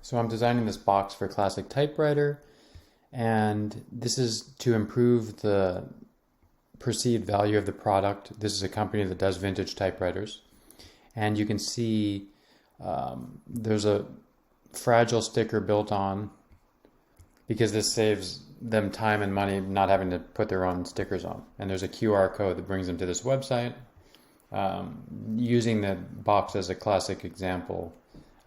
So I'm designing this box for Classic Typewriter, and this is to improve the perceived value of the product. This is a company that does vintage typewriters, and you can see there's a fragile sticker built on because this saves them time and money not having to put their own stickers on. And there's a QR code that brings them to this website. Using the box as a classic example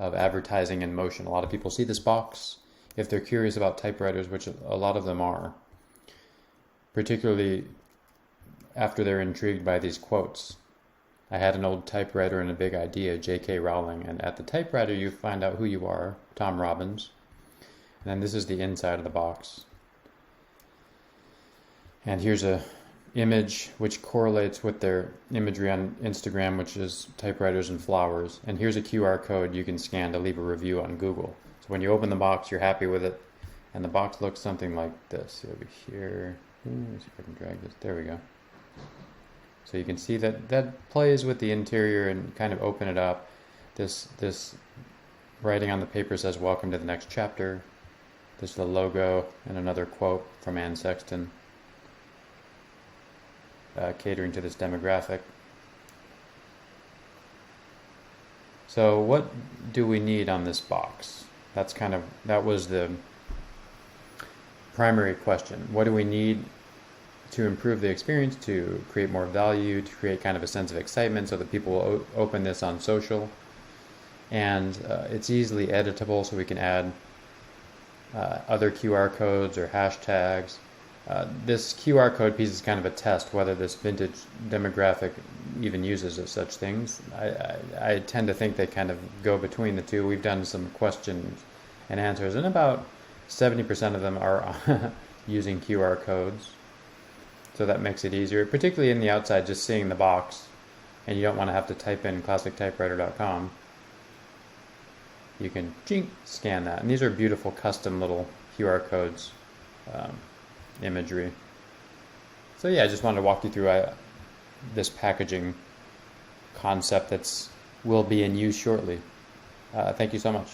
of advertising in motion. A lot of people see this box if they're curious about typewriters, which a lot of them are, particularly after they're intrigued by these quotes. I had an old typewriter and a big idea, J.K. Rowling, and at the typewriter you find out who you are, Tom Robbins. And then this is the inside of the box. And here's a image which correlates with their imagery on Instagram, which is typewriters and flowers. And here's a QR code you can scan to leave a review on Google. So when you open the box, you're happy with it. And the box looks something like this over here. Let's see if I can drag this. There we go. So you can see that plays with the interior and kind of open it up. This writing on the paper says, "Welcome to the next chapter." This is the logo and another quote from Anne Sexton. Catering to this demographic. So what do we need on this box? That was the primary question. What do we need to improve the experience, to create more value, to create kind of a sense of excitement so that people will open this on social? And it's easily editable, so we can add other QR codes or hashtags. This QR code piece is kind of a test whether this vintage demographic even uses such things. I tend to think they kind of go between the two. We've done some questions and answers, and about 70% of them are using QR codes. So that makes it easier, particularly in the outside, just seeing the box, and you don't want to have to type in classictypewriter.com. You can scan that. And these are beautiful custom little QR codes. Imagery. So yeah, I just wanted to walk you through this packaging concept will be in use shortly. Thank you so much.